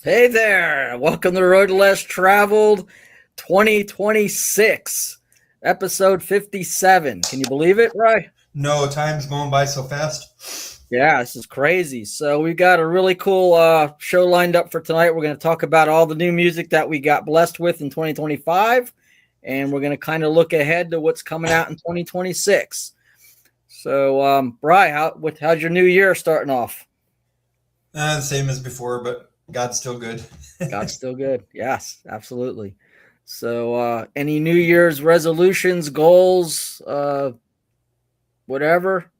Hey there! Welcome to Road Less Traveled 2026, episode 57. Can you believe it, Rye? No, time's going by so fast. Yeah, this is crazy. So we've got a really cool show lined up for tonight. We're going to talk about all the new music that we got blessed with in 2025, and we're going to kind of look ahead to what's coming out in 2026. So, Bri, how's your new year starting off? The same as before, but God's still good. God's still good. Yes, absolutely. So, any New Year's resolutions, goals, whatever?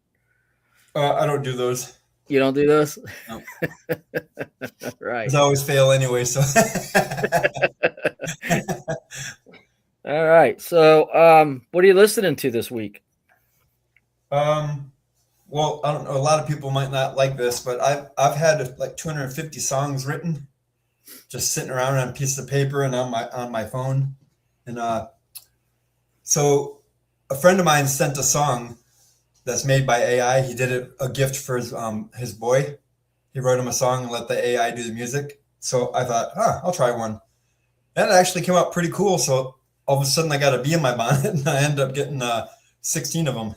I don't do those. You don't do those? No. Right. Because I always fail anyway. So. All right. So, what are you listening to this week? Well, I don't know. A lot of people might not like this, but I've had like 250 songs written, just sitting around on a piece of paper and on my phone, and so a friend of mine sent a song that's made by AI. He did a gift for his boy. He wrote him a song and let the AI do the music. So I thought, I'll try one. And it actually came out pretty cool. So all of a sudden I got a bee in my bonnet and I ended up getting 16 of them.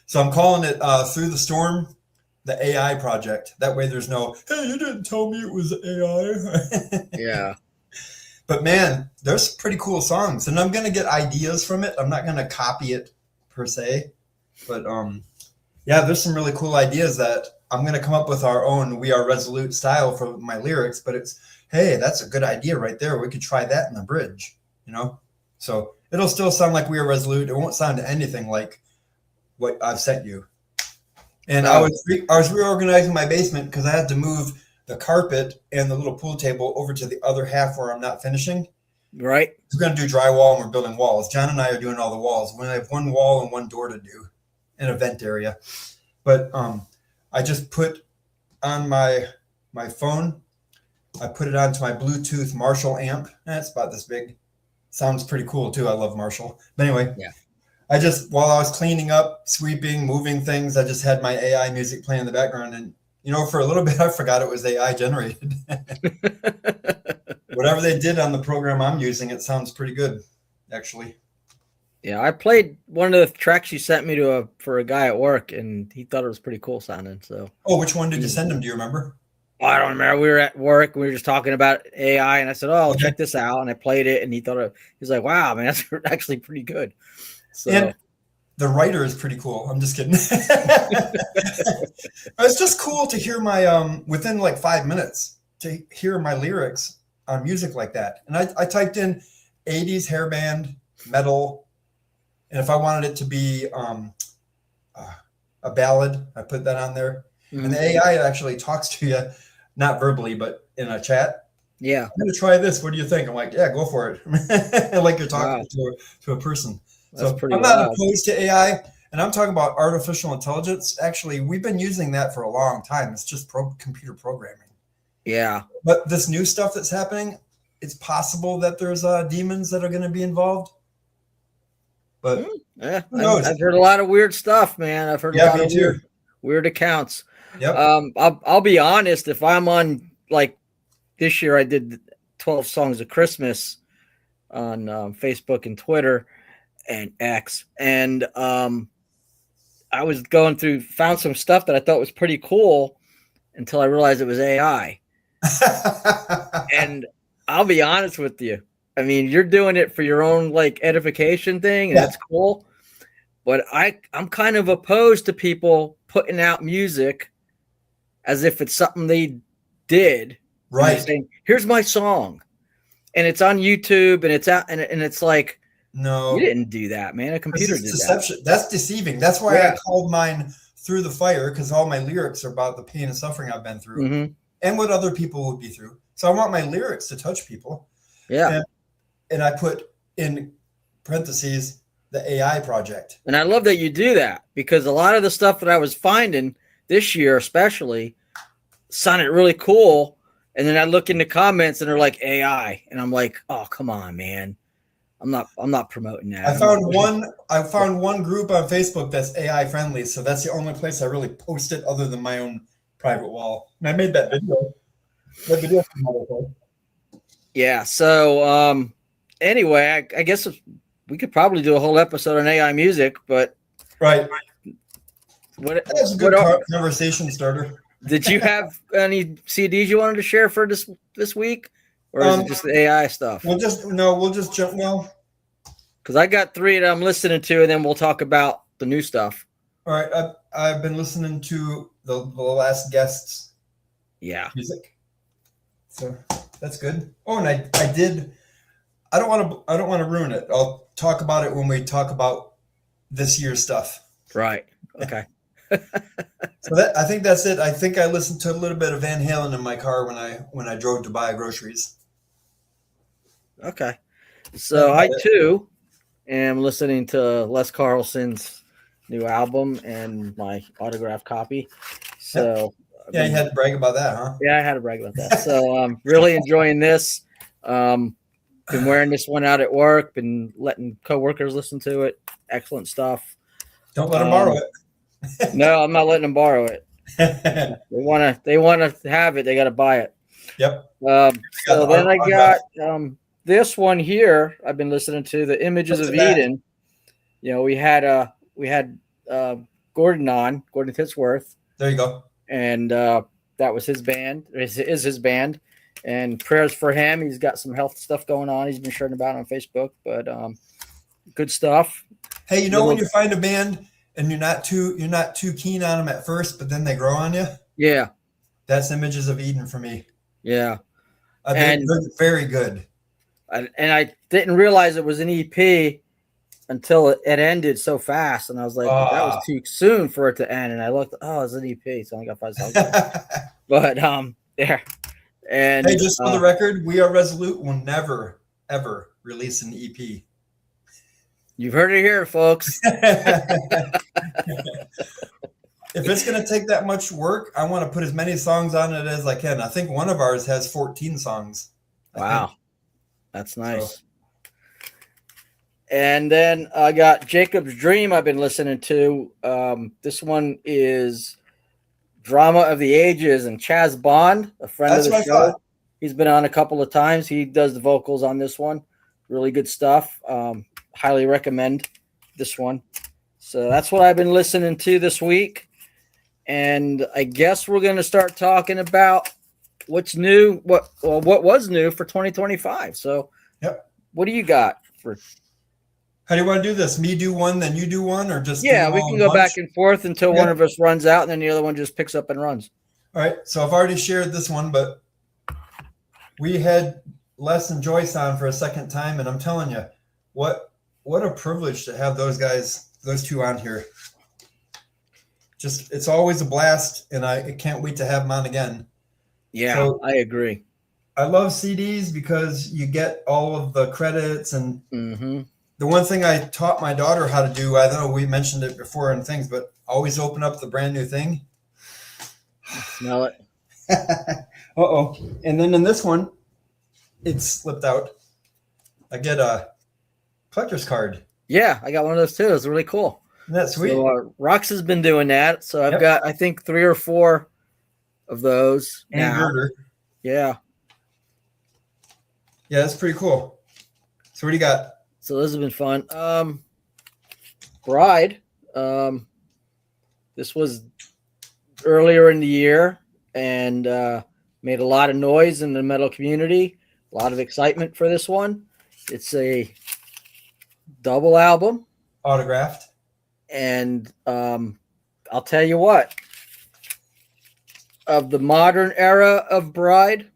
So I'm calling it Through the Storm, the AI project. That way there's no, hey, you didn't tell me it was AI. Yeah. But man, there's some pretty cool songs. And I'm going to get ideas from it. I'm not going to copy it per se. But yeah, there's some really cool ideas that I'm going to come up with our own We Are Resolute style for my lyrics. But it's, hey, that's a good idea right there. We could try that in the bridge, you know? So it'll still sound like We Are Resolute. It won't sound anything like what I've sent you. And I was reorganizing my basement because I had to move the carpet and the little pool table over to the other half where I'm not finishing. Right. We're going to do drywall and we're building walls. John and I are doing all the walls. We have one wall and one door to do, an event area. But I just put on my phone, I put it onto my Bluetooth Marshall amp. It's about this big. Sounds pretty cool too. I love Marshall. But anyway, yeah. While I was cleaning up, sweeping, moving things, I just had my AI music playing in the background. And, for a little bit, I forgot it was AI generated. Whatever they did on the program I'm using, it sounds pretty good, actually. Yeah, I played one of the tracks you sent me for a guy at work, and he thought it was pretty cool sounding. So, which one did you send him? Do you remember? I don't remember. We were at work. We were just talking about AI, and I said, "Oh, check this out." And I played it, and he was like, "Wow, man, that's actually pretty good." So. And the writer is pretty cool. I'm just kidding. It's just cool to hear my within like 5 minutes to hear my lyrics on music like that. And I typed in 80s hairband metal, and if I wanted it to be a ballad, I put that on there. Mm-hmm. And the AI actually talks to you, not verbally, but in a chat. Yeah, I'm gonna try this. What do you think? I'm like, yeah, go for it. Like you're talking to a person. So I'm not opposed to AI, and I'm talking about artificial intelligence. Actually, we've been using that for a long time. It's just computer programming. Yeah. But this new stuff that's happening, it's possible that there's demons that are going to be involved. But yeah, I've heard a lot of weird stuff, man. I've heard a lot of weird accounts. Yep. I'll be honest. If I'm on, like this year, I did 12 songs of Christmas on Facebook and Twitter and X, and I was going through, found some stuff that I thought was pretty cool until I realized it was AI. And I'll be honest with you. I mean, you're doing it for your own like edification thing, and that's cool. But I'm kind of opposed to people putting out music as if it's something they did. Right. Saying, here's my song, and it's on YouTube, and it's out, and it's like, no, you didn't do that, man. A computer did deception. That. That's deceiving. That's why I called mine Through the Fire, because all my lyrics are about the pain and suffering I've been through and what other people would be through. So I want my lyrics to touch people. Yeah. And I put in parentheses the AI project. And I love that you do that, because a lot of the stuff that I was finding this year especially sounded really cool. And then I look in the comments and they're like AI. And I'm like, oh, come on, man. I'm not promoting that. I found one group on Facebook that's AI friendly, so that's the only place I really post it other than my own private wall. And I made that video. Yeah. So anyway, I guess we could probably do a whole episode on AI music, but Right. what That's a good conversation starter. Did you have any CDs you wanted to share for this week, or is it just the AI stuff? We'll just jump now. Because I got 3 that I'm listening to, and then we'll talk about the new stuff. All right, I've been listening to the last guests. Yeah, music. So that's good. Oh, and I did. I don't want to ruin it. I'll talk about it when we talk about this year's stuff. Right. Okay. So I think that's it. I think I listened to a little bit of Van Halen in my car when I drove to buy groceries. Okay. So I too am listening to Les Carlson's new album and my autographed copy. So yeah, you had to brag about that, huh? Yeah, I had to brag about that. So I'm really enjoying this. Been wearing this one out at work. Been letting coworkers listen to it. Excellent stuff. Don't let them borrow it. No, I'm not letting them borrow it. They wanna have it. They got to buy it. Yep. So then I got this one here. I've been listening to the Images of Eden. You know, we had Gordon on, Gordon Titsworth. There you go. And that was his band. Is his band. And prayers for him. He's got some health stuff going on. He's been sharing about it on Facebook. But good stuff. Hey, you know when you find a band and you're not too keen on them at first, but then they grow on you? Yeah. That's Images of Eden for me. Yeah. They're very good. And I didn't realize it was an EP until it ended so fast. And I was like, that was too soon for it to end. And I looked, it's an EP. It's only got 5 songs. But yeah. And hey, just for the record, We Are Resolute will never, ever release an EP. You've heard it here, folks. If it's going to take that much work, I want to put as many songs on it as I can. I think one of ours has 14 songs. Wow. That's nice. So. And then I got Jacob's Dream I've been listening to. This one is Drama of the Ages, and Chaz Bond, a friend of the show. He's been on a couple of times. He does the vocals on this one. Really good stuff. Highly recommend this one. So that's what I've been listening to this week. And I guess we're going to start talking about what's new, what was new for 2025. So yep. What do you got for? How do you want to do this? Me do one, then you do one, or just? Yeah, we can go back and forth until one of us runs out, and then the other one just picks up and runs. All right. So I've already shared this one, but we had Les and Joyce on for a second time, and I'm telling you, what a privilege to have those two on here. Just, it's always a blast, and I can't wait to have them on again. Yeah, so, I agree. I love CDs because you get all of the credits, and the one thing I taught my daughter how to do, I don't know, we mentioned it before and things, but always open up the brand new thing. Smell it. Uh-oh. And then in this one, it slipped out. I get a collector's card. Yeah, I got one of those too. It's really cool. Isn't that sweet? So, Rox has been doing that. So I've got, I think, 3 or 4 of those. And Girder. Yeah. Yeah, that's pretty cool. So what do you got? So this has been fun. Bride. This was earlier in the year and made a lot of noise in the metal community. A lot of excitement for this one. It's a double album. Autographed. And I'll tell you what. Of the modern era of Bride,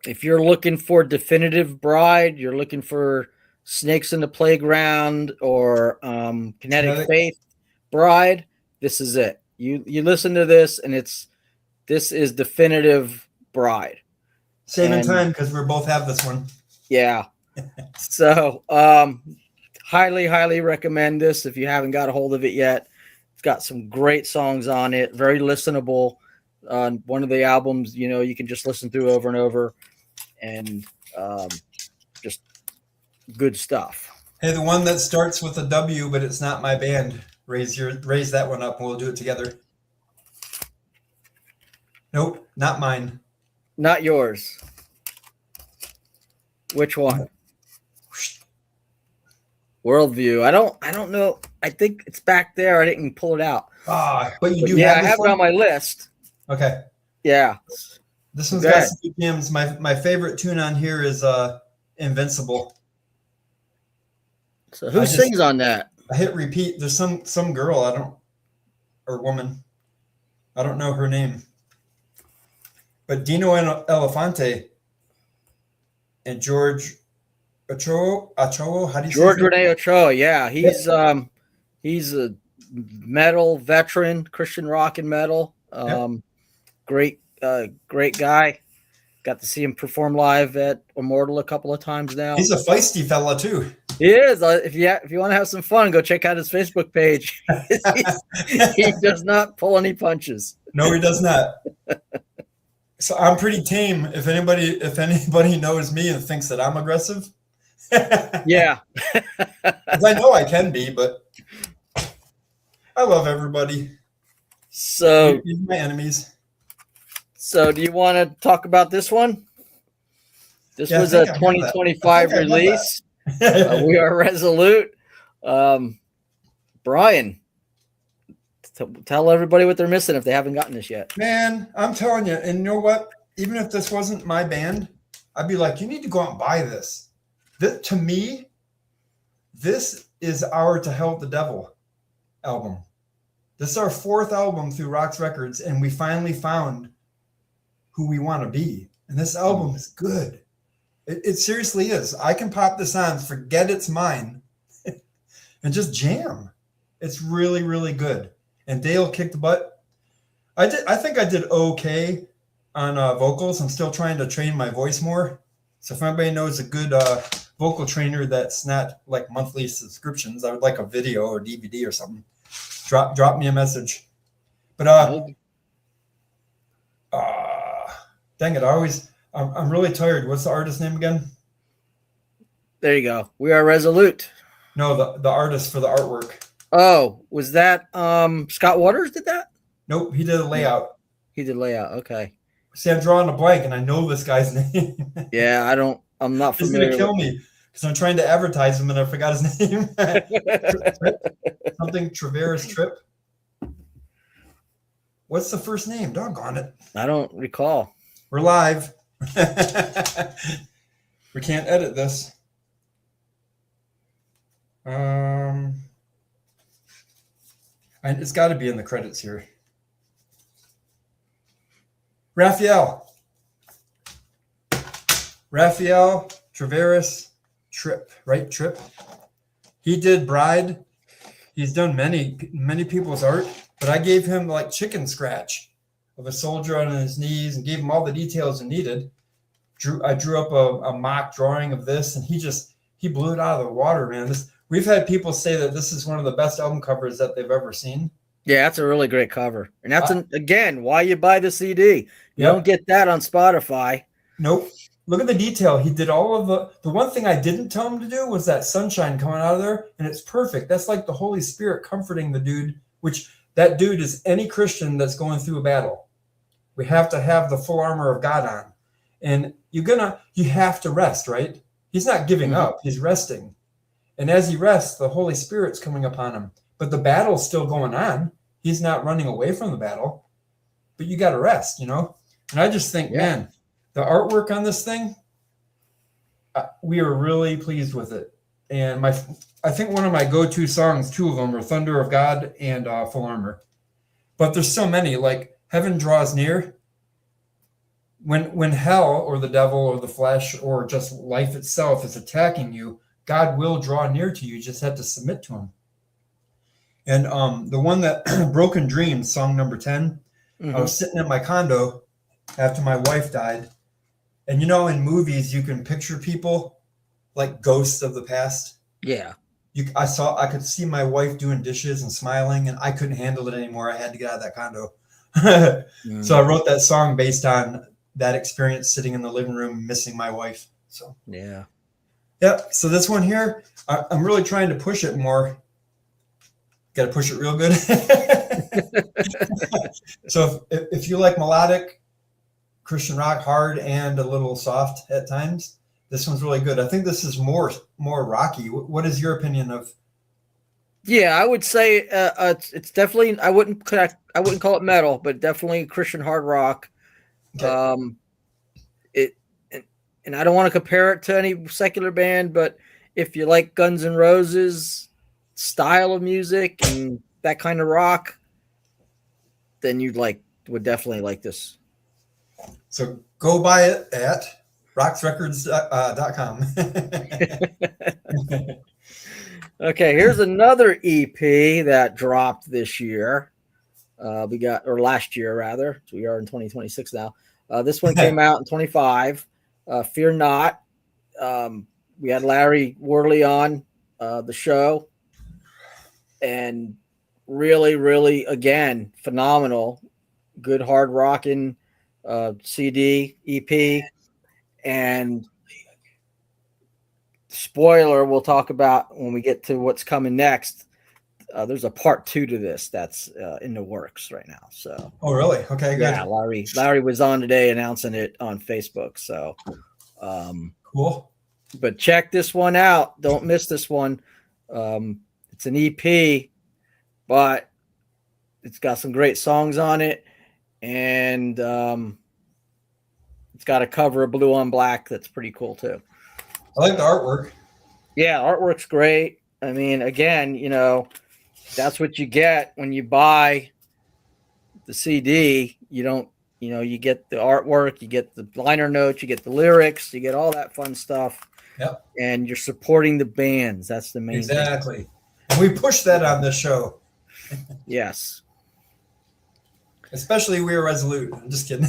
if you're looking for definitive Bride, you're looking for Snakes in the Playground or Kinetic Faith Bride, this is it. You listen to this, and this is definitive Bride. Saving time because we both have this one. Yeah. So highly, highly recommend this if you haven't got a hold of it yet. It's got some great songs on it, very listenable. One of the albums, you can just listen through over and over, and just good stuff. Hey, the one that starts with a W, but it's not my band. Raise that one up, and we'll do it together. Nope, not mine. Not yours. Which one? Worldview. I don't know. I think it's back there. I didn't pull it out. But you do yeah, have I have it on my list. Okay. Yeah. This one's got some jams. My favorite tune on here is Invincible. So who sings on that? I hit repeat. There's some girl or woman. I don't know her name. But Dino Elefante and George Ochoa, how do you say George Rene Ochoa, yeah. He's a metal veteran, Christian rock and metal. Great guy. Got to see him perform live at Immortal a couple of times now. He's a feisty fella too. He is. If you want to have some fun, go check out his Facebook page. He does not pull any punches. No, he does not. So I'm pretty tame. If anybody knows me and thinks that I'm aggressive, yeah, I know I can be, but I love everybody. So these are my enemies. So do you want to talk about this one? This was a 2025 release. We Are Resolute. Brian, tell everybody what they're missing if they haven't gotten this yet. Man, I'm telling you, and you know what? Even if this wasn't my band, I'd be like, you need to go out and buy this. To me, this is our To Hell with the Devil album. This is our 4th album through Rox Records, and we finally found who we want to be. And this album is good. It seriously is. I can pop this on, forget it's mine, and just jam. It's really, really good. And Dale kicked butt. I think I did okay on vocals. I'm still trying to train my voice more. So if anybody knows a good vocal trainer that's not like monthly subscriptions, I would like a video or DVD or something. Drop me a message. But dang it, I'm really tired. What's the artist name again? There you go. We Are Resolute. No, the artist for the artwork. Oh, was that Scott Waters did that? Nope, he did a layout. He did layout. Okay. See, I'm drawing a blank, and I know this guy's name. Yeah, I'm not familiar. He's gonna kill me because I'm trying to advertise him, and I forgot his name. Something Traveris Tripp. What's the first name? Doggone it. I don't recall. We're live. We can't edit this. It's got to be in the credits here. Raphael Traveris Tripp, right? Tripp. He did Bride. He's done many people's art, but I gave him like chicken scratch of a soldier on his knees and gave him all the details he needed. I drew up a mock drawing of this, and he blew it out of the water, man. We've had people say that this is one of the best album covers that they've ever seen. Yeah, that's a really great cover. And that's, again, why you buy the CD. You don't get that on Spotify. Nope. Look at the detail. He did all of the one thing I didn't tell him to do was that sunshine coming out of there, and it's perfect. That's like the Holy Spirit comforting the dude, which that dude is any Christian that's going through a battle. We have to have the full armor of God on. And you have to rest, right? He's not giving up. He's resting. And as he rests, the Holy Spirit's coming upon him. But the battle's still going on. He's not running away from the battle. But you got to rest, you know? And I just think, man, the artwork on this thing, we are really pleased with it. And I think one of my go-to songs, 2 of them, are Thunder of God and Full Armor. But there's so many, like Heaven Draws Near. When hell or the devil or the flesh or just life itself is attacking you, God will draw near to you. You just have to submit to him. And the one that Broken Dreams, song number 10, I was sitting in my condo after my wife died. And you know, in movies, you can picture people like ghosts of the past. Yeah. I could see my wife doing dishes and smiling, and I couldn't handle it anymore. I had to get out of that condo. So I wrote that song based on that experience sitting in the living room, missing my wife. So, yeah. So this one here, I'm really trying to push it more. Got to push it real good. So if you like melodic Christian rock, hard and a little soft at times. This one's really good. I think this is more rocky. What is your opinion of? Yeah, I would say it's definitely. I wouldn't call it metal, but definitely Christian hard rock. Okay. It and I don't want to compare it to any secular band, but if you like Guns N' Roses style of music and that kind of rock, then would definitely like this. So go buy it at roxrecords.com. Okay, here's another EP that dropped this year. Last year rather. So we are in 2026 now. This one came out in 25. Fear Not. We had Larry Worley on the show, and really, really, again, phenomenal, good hard rocking CD EP. And spoiler, we'll talk about when we get to what's coming next. There's a part 2 to this that's in the works right now. So, oh, really? Okay, good. Yeah, Larry was on today announcing it on Facebook. So, cool. But check this one out. Don't miss this one. It's an EP, but it's got some great songs on it, and it's got a cover of Blue on Black that's pretty cool too. I like the artwork. Yeah, artwork's great. I mean, again, that's what you get when you buy the CD. You don't, you get the artwork, you get the liner notes, you get the lyrics, you get all that fun stuff. Yep. And you're supporting the bands. That's the main thing. Exactly. And we push that on this show. Yes. Especially We Are Resolute. I'm just kidding.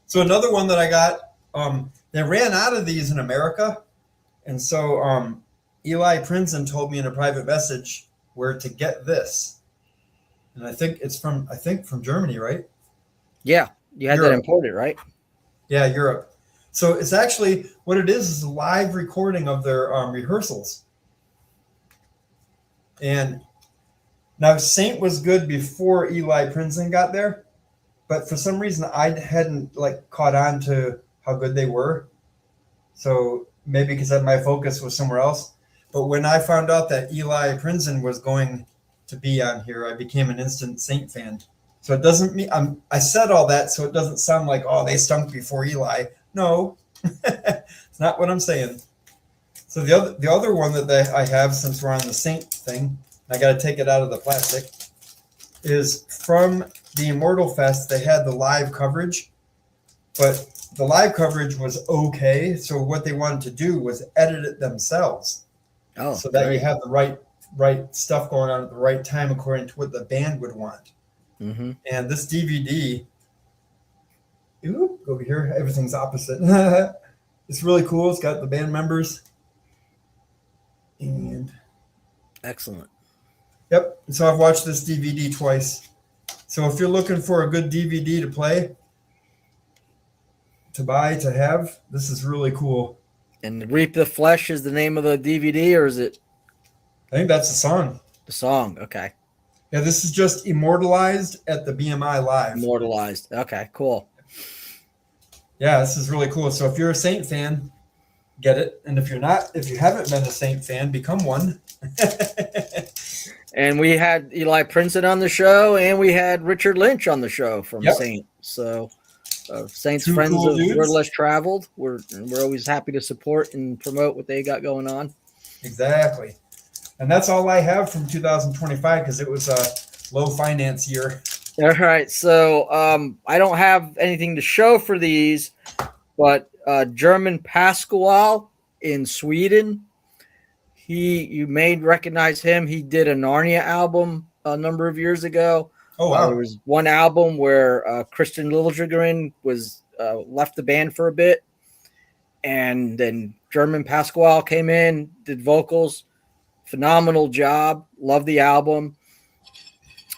So another one that I got, they ran out of these in America. And so Eli Prinzen told me in a private message where to get this. And I think it's from Germany, right? Yeah. You had Europe. That imported, right? Yeah, Europe. So it's actually, what it is a live recording of their rehearsals. And now Saint was good before Eli Prinzen got there, but for some reason I hadn't caught on to how good they were. So maybe because my focus was somewhere else. But when I found out that Eli Prinzen was going to be on here, I became an instant Saint fan. So it doesn't mean I said all that so it doesn't sound like, oh, they stunk before Eli. No, it's not what I'm saying. So the other one that I have, since we're on the Saint thing, I got to take it out of the plastic, is from the Immortal Fest. They had the live coverage, but the live coverage was okay. So what they wanted to do was edit it themselves. Oh, so that you have the right stuff going on at the right time according to what the band would want. Mm-hmm. And this DVD, over here, everything's opposite. It's really cool. It's got the band members. And excellent. Yep. So I've watched this DVD twice. So if you're looking for a good DVD to play, to buy, to have, this is really cool. And Reap the Flesh is the name of the DVD, or is it? I think that's the song. The song. Okay. Yeah, this is just immortalized at the BMI Live. Immortalized. Okay, cool. Yeah, this is really cool. So if you're a Saint fan, get it. And if you haven't been a Saint fan, become one. And we had Eli Prinzen on the show, and we had Richard Lynch on the show from Saint. So Saints Two friends cool of dudes. Word Less Traveled. We're always happy to support and promote what they got going on. Exactly. And that's all I have from 2025 because it was a low finance year. All right. So I don't have anything to show for these, but German Pasquale in Sweden, you may recognize him. He did a Narnia album a number of years ago. Oh, wow. There was one album where Christian Liljegren was left the band for a bit, and then German Pasquale came in, did vocals. Phenomenal job. Love the album.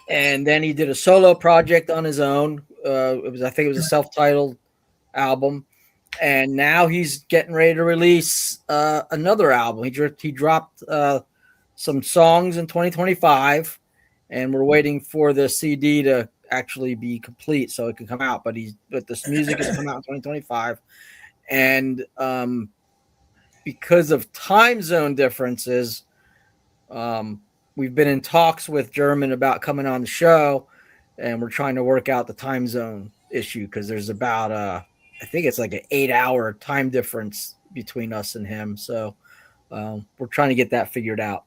And then he did a solo project on his own. I think it was a self-titled album. And now he's getting ready to release another album. He dropped some songs in 2025, and we're waiting for the CD to actually be complete so it can come out. But this music is coming out in 2025, and because of time zone differences, we've been in talks with German about coming on the show, and we're trying to work out the time zone issue because there's about I think it's like an 8-hour time difference between us and him. So we're trying to get that figured out.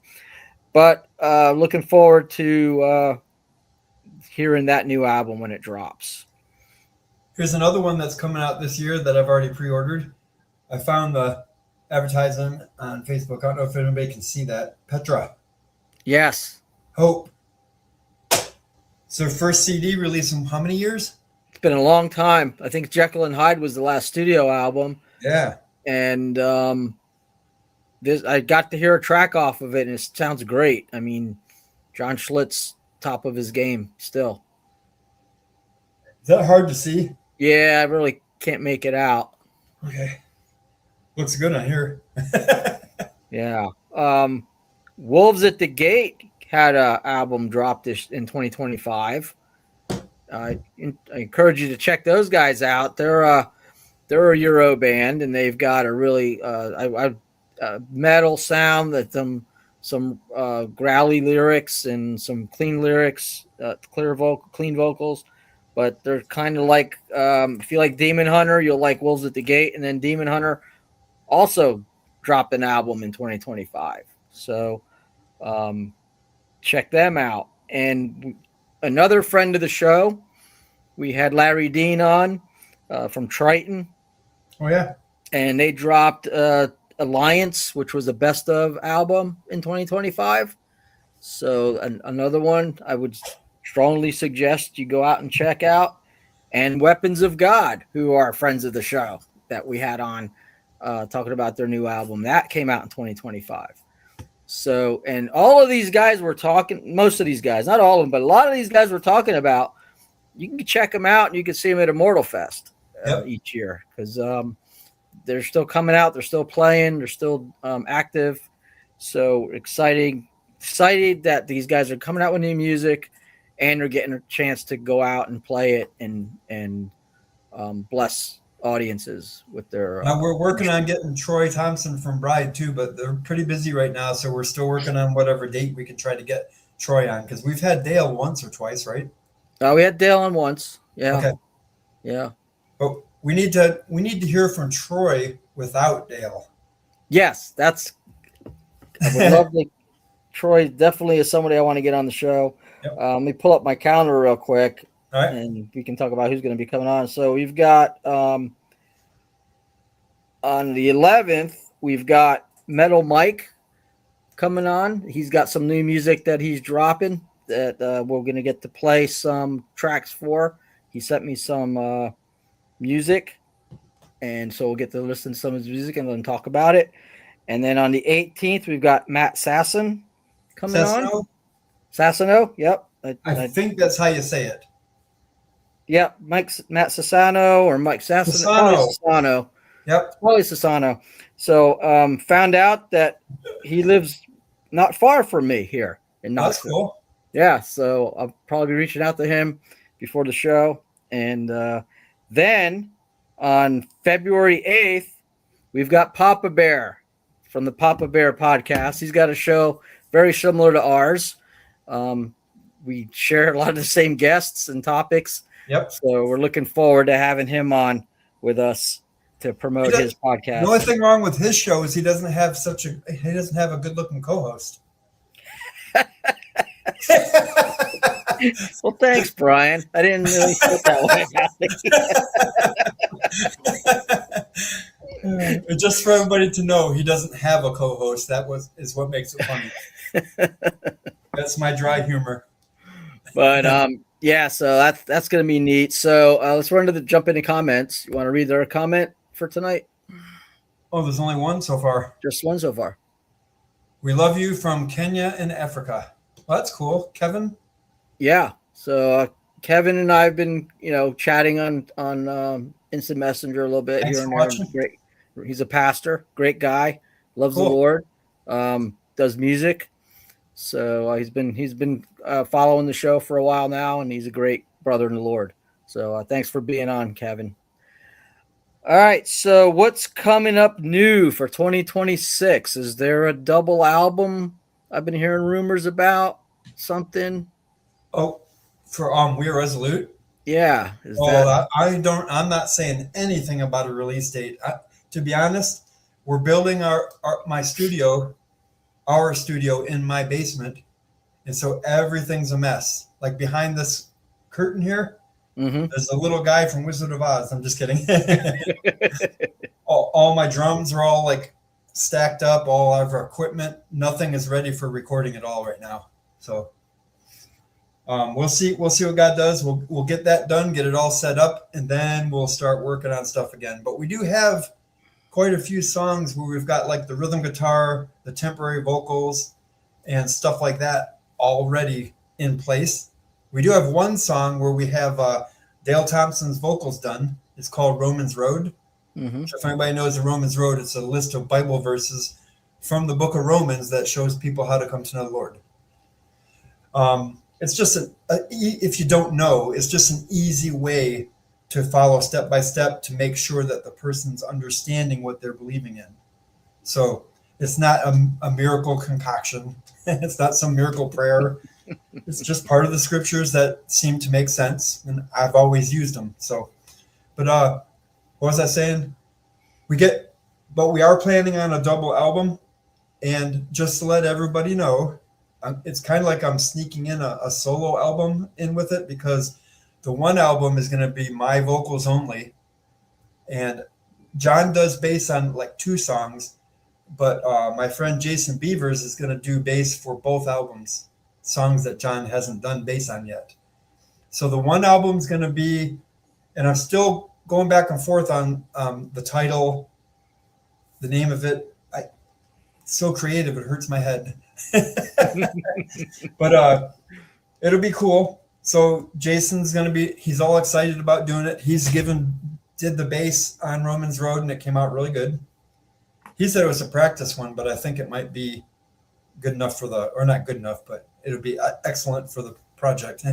But looking forward to hearing that new album when it drops. Here's another one that's coming out this year that I've already pre-ordered. I found the advertisement on Facebook. I don't know if anybody can see that. Petra. Yes. Hope. So first CD released in how many years? It's been a long time. I think Jekyll and Hyde was the last studio album. Yeah. And I got to hear a track off of it, and it sounds great. I mean, John Schlitz, top of his game still. Is that hard to see? Yeah, I really can't make it out. Okay. Looks good on here. Yeah. Wolves at the Gate had an album dropped in 2025. I encourage you to check those guys out. They're a Euro band, and they've got a really metal sound that some growly lyrics and some clean lyrics, clean vocals. But they're kind of like if you like Demon Hunter, you'll like Wolves at the Gate, and then Demon Hunter also dropped an album in 2025. So check them out. And another friend of the show, we had Larry Dean on from Triton. Oh, yeah. And they dropped Alliance, which was a best of album in 2025. So another one I would strongly suggest you go out and check out. And Weapons of God, who are friends of the show that we had on talking about their new album. That came out in 2025. So, and all of these guys were talking, most of these guys, not all of them, but a lot of these guys were talking about, you can check them out and you can see them at Immortal Fest each year because they're still coming out. They're still playing. They're still active. So excited that these guys are coming out with new music and they're getting a chance to go out and play it and bless audiences with their now we're working on getting Troy Thompson from Bride too, but they're pretty busy right now, so we're still working on whatever date we can try to get Troy on, because we've had Dale once or twice, right? We had Dale on once. Yeah. Okay. Yeah. But we need to hear from Troy without Dale. Yes, I would love to. Troy definitely is somebody I want to get on the show. Yep. Let me pull up my calendar real quick. All right. And we can talk about who's going to be coming on. So we've got on the 11th, we've got Metal Mike coming on. He's got some new music that he's dropping that we're going to get to play some tracks for. He sent me some music, and so we'll get to listen to some of his music and then talk about it. And then on the 18th, we've got Matt Sasson coming on. Sassano, yep. I think that's how you say it. Yep, Matt Sassano or Mike Sassano. Yep. Probably Sassano. So found out that he lives not far from me here in Knoxville. That's cool. Yeah, so I'll probably be reaching out to him before the show. And then on February 8th, we've got Papa Bear from the Papa Bear podcast. He's got a show very similar to ours. We share a lot of the same guests and topics. Yep. So we're looking forward to having him on with us to promote his podcast. The only thing wrong with his show is he doesn't have a good looking co-host. Well, thanks, Brian. I didn't really put that way. Just for everybody to know, he doesn't have a co-host. Is what makes it funny. That's my dry humor. But yeah, so that's gonna be neat. So let's jump into comments. You want to read their comment for tonight? Oh, there's only one so far. Just one so far. We love you from Kenya and Africa. Well, that's cool, Kevin. Yeah. So Kevin and I have been, chatting on Instant Messenger a little bit. Thanks here and for there. watching. Great. He's a pastor, great guy, loves Cool. the Lord, does music. So he's been following the show for a while now, and he's a great brother in the Lord. So thanks for being on, Kevin. All right, so what's coming up new for 2026? Is there a double album I've been hearing rumors about? Something? Oh, for We Are Resolute. Yeah, is Oh, that? I don't. I'm not saying anything about a release date. To be honest, we're building my studio, our studio in my basement, and so everything's a mess. Like behind this curtain here, Mm-hmm. there's a little guy from Wizard of Oz. I'm just kidding. all my drums are all like stacked up. All of our equipment, nothing is ready for recording at all right now. So we'll see. We'll see what God does. We'll get that done, get it all set up, and then we'll start working on stuff again. But we do have quite a few songs where we've got like the rhythm guitar, the temporary vocals, and stuff like that already in place. We do have one song where we have Dale Thompson's vocals done. It's called Romans Road. Mm-hmm. So if anybody knows the Romans Road, it's a list of Bible verses from the book of Romans that shows people how to come to know the Lord. It's just if you don't know, it's just an easy way to follow step by step to make sure that the person's understanding what they're believing in. So it's not a miracle concoction. It's not some miracle prayer. It's just part of the scriptures that seem to make sense, and I've always used them. So, but what was I saying? But we are planning on a double album, and just to let everybody know, it's kind of like I'm sneaking in a solo album in with it, because the one album is going to be my vocals only, and John does bass on like 2 songs, but my friend Jason Beavers is going to do bass for both albums, songs that John hasn't done bass on yet. So the one album is going to be, and I'm still going back and forth on the title, the name of it. It's so creative, it hurts my head. But it'll be cool. So Jason's going to be, he's all excited about doing it. Did the bass on Romans Road, and it came out really good. He said it was a practice one, but I think it might be good enough or not good enough, but it'll be excellent for the project.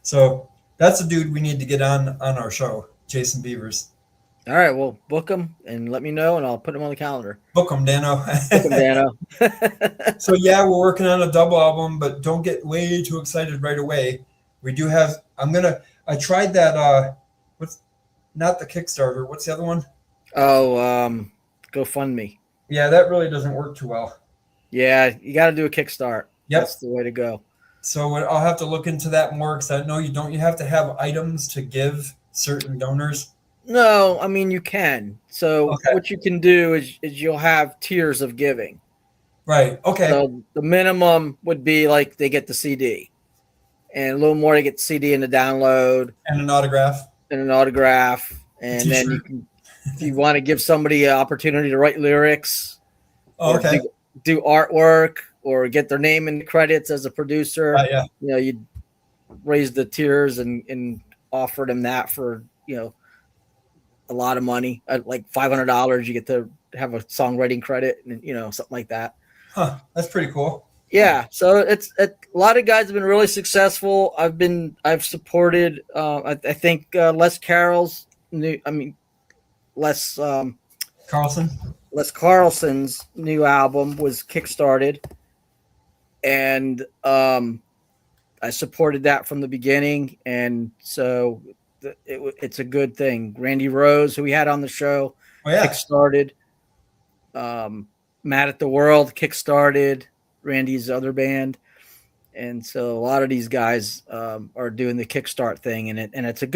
So that's a dude we need to get on our show, Jason Beavers. All right, well, book them and let me know, and I'll put them on the calendar. Book them, Dano. Book them, Dano. So yeah, we're working on a double album, but don't get way too excited right away. We do have. I tried that. What's not the Kickstarter? What's the other one? Oh, GoFundMe. Yeah, that really doesn't work too well. Yeah, you got to do a Kickstart. Yep. That's the way to go. So I'll have to look into that more, because I know you don't. You have to have items to give certain donors. No, I mean you can. So What you can do is you'll have tiers of giving. Right. Okay. So the minimum would be like they get the CD, and a little more they get the CD and the download and an autograph. And then you can, if you want to give somebody an opportunity to write lyrics, do artwork, or get their name in the credits as a producer. Yeah. You raise the tiers and offer them that for a lot of money, like $500. You get to have a songwriting credit, and something like that. Huh, that's pretty cool. Yeah, so it's a lot of guys have been really successful. I've supported. I think Les Carroll's new. I mean, Les Carlson's new album was kickstarted, and I supported that from the beginning, and so it's a good thing. Randy Rose, who we had on the show, kickstarted. Mad at the World kickstarted Randy's other band, and so a lot of these guys are doing the kickstart thing, and it's a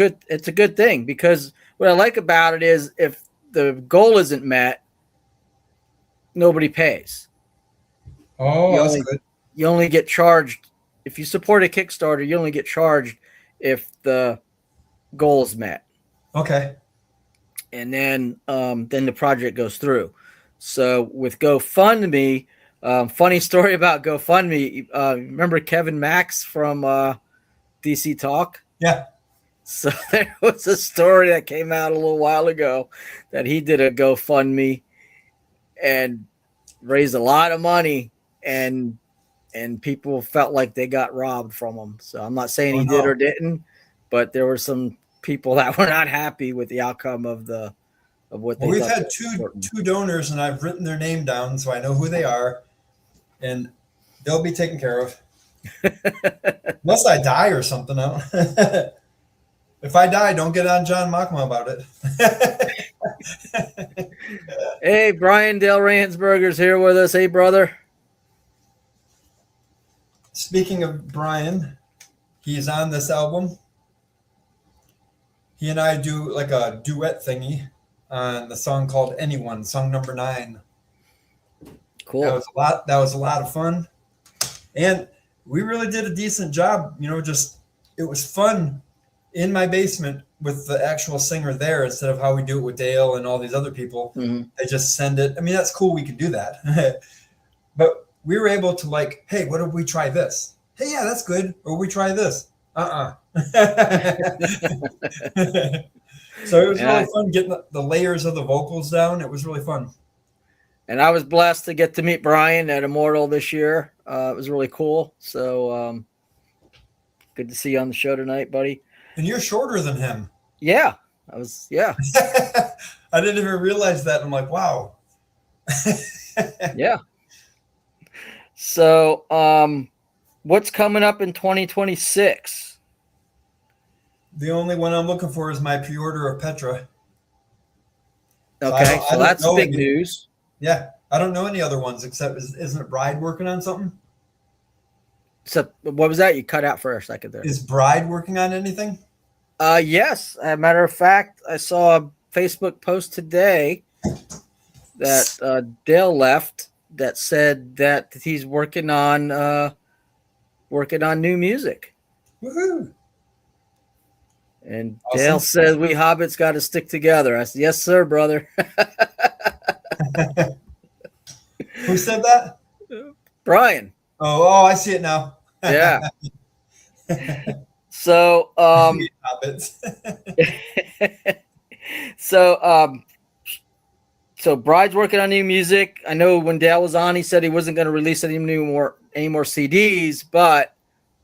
good thing, because what I like about it is if the goal isn't met, nobody pays. That's good. You only get charged if you support a Kickstarter. You only get charged if the goal is met. Okay. And then the project goes through. So with GoFundMe, funny story about GoFundMe. Remember Kevin Max from DC Talk? Yeah. So there was a story that came out a little while ago that he did a GoFundMe and raised a lot of money, and people felt like they got robbed from him. So I'm not saying he did or didn't, but there were some people that were not happy with the outcome of what they. Well, we've had two donors, and I've written their name down so I know who they are, and they'll be taken care of. Unless I die or something. If I die, don't get on John Machma about it. Hey, Brian Dale Ransberger's here with us. Hey, brother. Speaking of Brian, he's on this album. He and I do like a duet thingy on the song called Anyone, song number 9. Cool. That was a lot of fun. And we really did a decent job. It was fun in my basement with the actual singer there instead of how we do it with Dale and all these other people. Mm-hmm. They just send it. I mean, that's cool. We can do that. But we were able to like, hey, what if we try this? Hey, yeah, that's good. Or we try this. So it was really fun getting the layers of the vocals down. It was really fun. And I was blessed to get to meet Brian at Immortal this year. It was really cool. So good to see you on the show tonight, buddy. And you're shorter than him. Yeah, I was. Yeah. I didn't even realize that. I'm like, wow. Yeah. So what's coming up in 2026? The only one I'm looking for is my pre-order of Petra. Okay, so that's big news. Yeah, I don't know any other ones except isn't Bride working on something? So what was that? You cut out for a second there. Is Bride working on anything? Yes. As a matter of fact, I saw a Facebook post today that Dale left that said that he's working on new music. Woohoo! And awesome. Dale says we hobbits got to stick together. I said, yes, sir, brother. Who said that? Brian. Oh, I see it now. Yeah. So, so Bride's working on new music. I know when Dale was on, he said he wasn't going to release any more CDs, but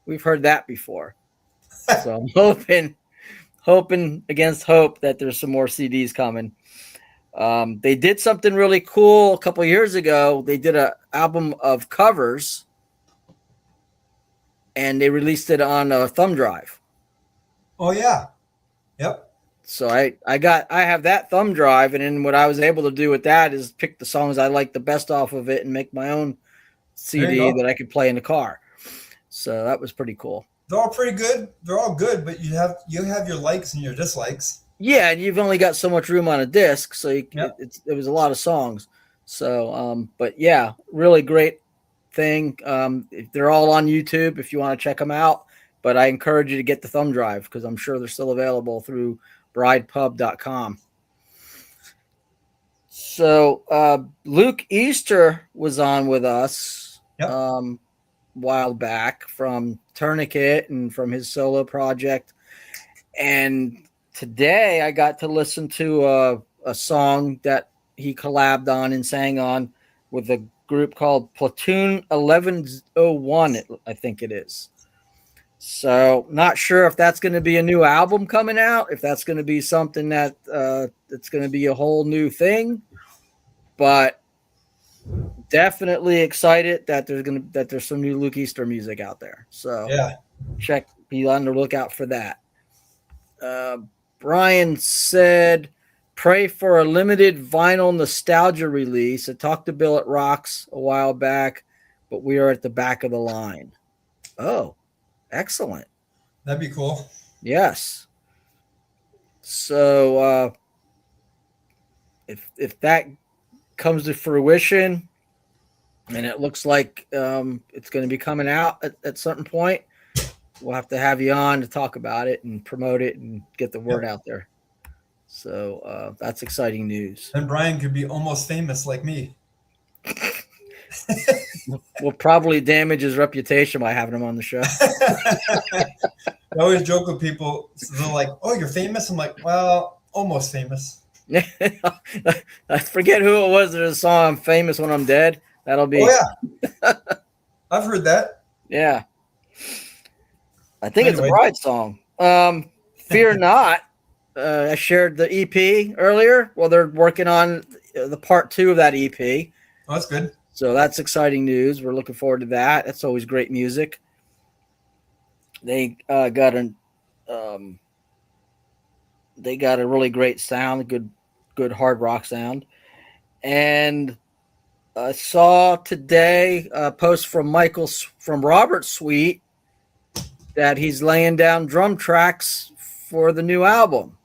we've heard that before. So I'm hoping against hope that there's some more CDs coming. They did something really cool a couple of years ago. They did an album of covers, and they released it on a thumb drive. Oh yeah, yep. So I have that thumb drive, and then what I was able to do with that is pick the songs I like the best off of it and make my own CD that I could play in the car. So that was pretty cool. They're all pretty good. They're all good, but you have your likes and your dislikes. Yeah, and you've only got so much room on a disc, so it was a lot of songs. So, but yeah, really great thing. They're all on YouTube if you want to check them out. But I encourage you to get the thumb drive because I'm sure they're still available through bridepub.com. So Luke Easter was on with us a while back from Tourniquet and from his solo project. And today I got to listen to a song that he collabed on and sang on with a group called Platoon 1101, I think it is. So not sure if that's going to be a new album coming out, if that's going to be something that it's going to be a whole new thing, but definitely excited that there's some new Luke Easter music out there. So be on the lookout for that. Brian said, pray for a limited vinyl nostalgia release. I talked to Bill at Rocks a while back, but we are at the back of the line. Oh, excellent. That'd be cool. Yes. So if that comes to fruition and it looks like it's going to be coming out at some point, we'll have to have you on to talk about it and promote it and get the word out there. So that's exciting news. And Brian could be almost famous like me. We'll probably damage his reputation by having him on the show. I always joke with people. They're like, oh, you're famous? I'm like, well, almost famous. I forget who it was. There's a song, I'm famous when I'm dead. That'll be. Oh, yeah. I've heard that. Yeah. I think it's a Bride song. Fear Not. I shared the EP earlier. Well, they're working on the part 2 of that EP. Oh, that's good. So that's exciting news. We're looking forward to that. That's always great music. They got a really great sound, good hard rock sound. And I saw today a post from Robert Sweet that he's laying down drum tracks for the new album.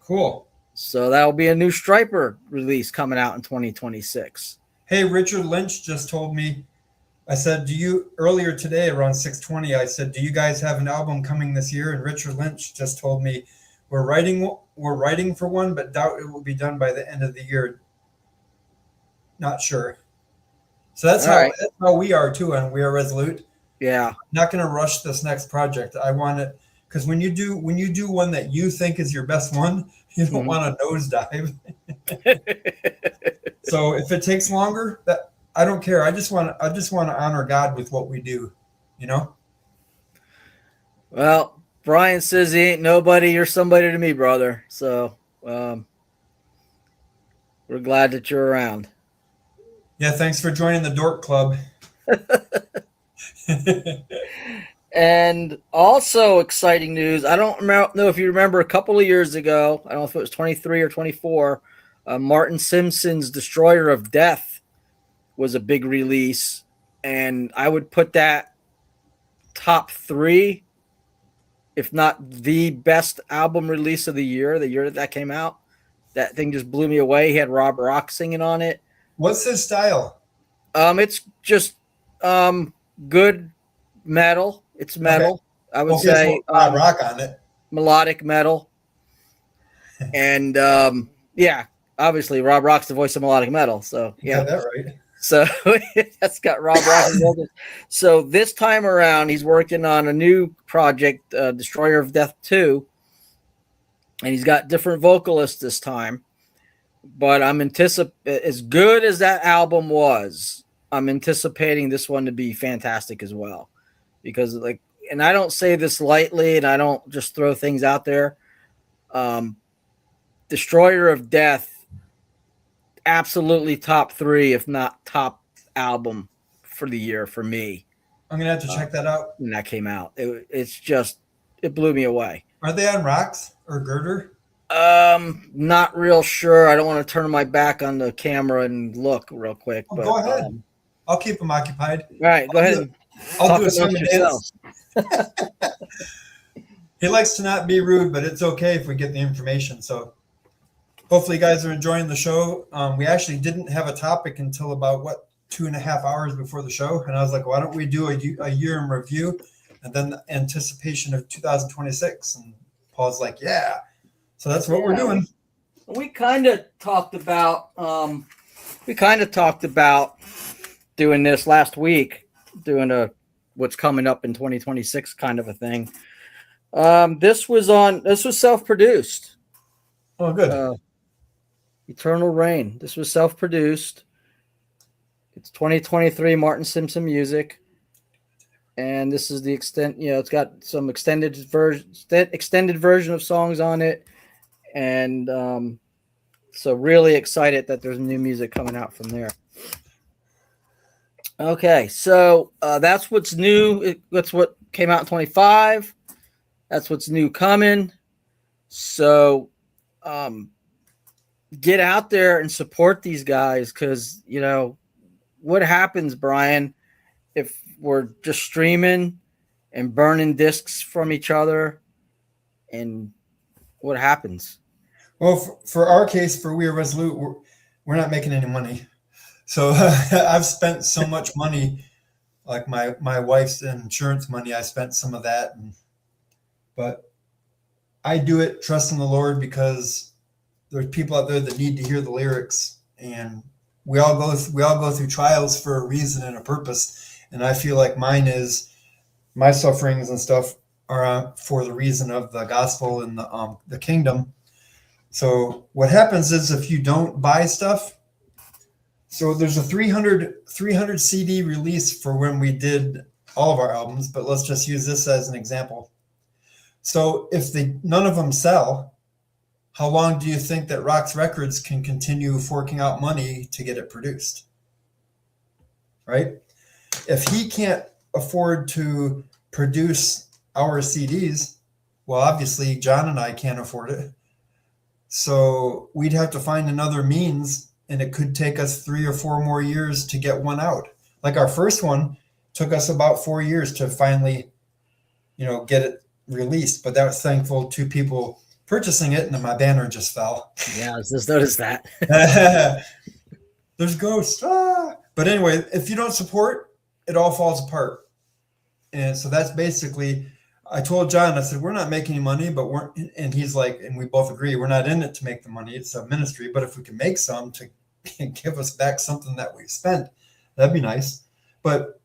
Cool. So that'll be a new Striper release coming out in 2026. Hey, Richard Lynch just told me, I said, earlier today around 6:20, I said, do you guys have an album coming this year? And Richard Lynch just told me, we're writing for one, but doubt it will be done by the end of the year. Not sure. So that's how we are too, and we are resolute. Yeah. I'm not going to rush this next project. I want it, because when you do one that you think is your best one, you don't want to nosedive. So if it takes longer, that I don't care. I just want to honor God with what we do, you know? Well, Brian says he ain't nobody. You're somebody to me, brother. So we're glad that you're around. Yeah, thanks for joining the Dork Club. And also exciting news. I don't know if you remember a couple of years ago. I don't know if it was 23 or 24. Martin Simpson's Destroyer of Death was a big release. And I would put that top 3, if not the best album release of the year that came out. That thing just blew me away. He had Rob Rock singing on it. What's his style? It's just good metal. It's metal. Okay. I would say rock on it. Melodic metal. And yeah, obviously Rob Rock's the voice of melodic metal. So yeah, that right. So that's got Rob Rock. So this time around, he's working on a new project, Destroyer of Death 2, and he's got different vocalists this time. But I'm as good as that album was, I'm anticipating this one to be fantastic as well. Because and I don't say this lightly, and I don't just throw things out there. Destroyer of Death, absolutely top 3, if not top album for the year for me. I'm gonna have to check that out. When that came out, it blew me away. Are they on Rocks or Girder? Not real sure. I don't want to turn my back on the camera and look real quick. But go ahead. I'll keep them occupied. All right, go ahead. I'll do a song and dance. He likes to not be rude, but it's okay if we get the information. So hopefully you guys are enjoying the show. We actually didn't have a topic until about 2.5 hours before the show. And I was like, why don't we do a year in review and then the anticipation of 2026? And Paul's like, yeah. So that's what we're doing. We kind of talked about doing this last week, doing what's coming up in 2026 kind of a thing. This was self-produced. Oh, good. Eternal Rain. This was self-produced. It's 2023 Martin Simpson music. And this is the extent, it's got some extended version of songs on it. And so really excited that there's new music coming out from there. Okay, so that's what's new. That's what came out in 25. That's what's new coming. So get out there and support these guys, because, what happens, Brian, if we're just streaming and burning discs from each other, and what happens? Well, for our case, for We Are Resolute, we're not making any money. So I've spent so much money, like my wife's insurance money. I spent some of that, but I do it trusting the Lord, because there's people out there that need to hear the lyrics, and we all go through trials for a reason and a purpose. And I feel like my sufferings and stuff are for the reason of the gospel and the kingdom. So what happens is, if you don't buy stuff, so there's a 300 CD release for when we did all of our albums, but let's just use this as an example. So if none of them sell, how long do you think that Rox Records can continue forking out money to get it produced? Right? If he can't afford to produce our CDs, well, obviously John and I can't afford it. So we'd have to find another means, and it could take us 3 or 4 more years to get one out. Like our first one took us about 4 years to finally, get it released. But that was thankful to people purchasing it, and then my banner just fell. Yeah, I just noticed that. There's ghosts. Ah! But anyway, if you don't support, it all falls apart. And so that's basically, I told John, I said, we're not making any money, but and he's like, and we both agree, we're not in it to make the money. It's a ministry, but if we can make some to give us back something that we've spent, that'd be nice. But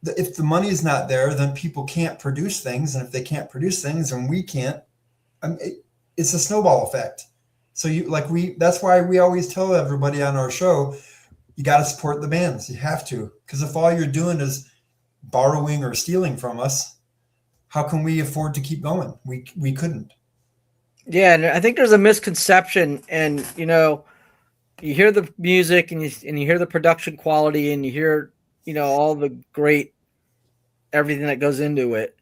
if the money's not there, then people can't produce things. And if they can't produce things and we can't, it's a snowball effect. So that's why we always tell everybody on our show, you got to support the bands. You have to, because if all you're doing is borrowing or stealing from us, how can we afford to keep going? We couldn't. Yeah, and I think there's a misconception, and you hear the music and you hear the production quality and you hear all the great everything that goes into it,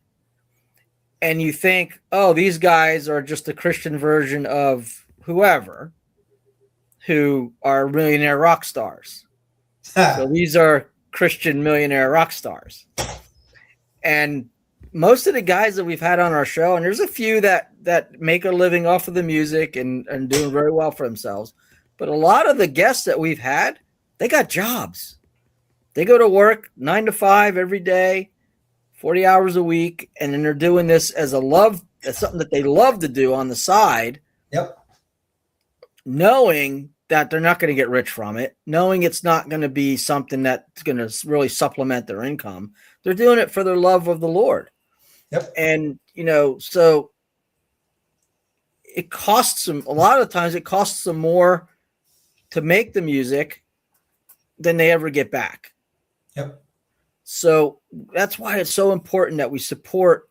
and you think, oh, these guys are just a Christian version of whoever, who are millionaire rock stars. So these are Christian millionaire rock stars. And most of the guys that we've had on our show, and there's a few that make a living off of the music and doing very well for themselves, but a lot of the guests that we've had, they got jobs. They go to work 9 to 5 every day, 40 hours a week, and then they're doing this as something that they love to do on the side. Yep. Knowing that they're not going to get rich from it, knowing it's not going to be something that's going to really supplement their income. They're doing it for their love of the Lord. Yep. And, so it costs them, a lot of times it costs them more to make the music than they ever get back. Yep. So that's why it's so important that we support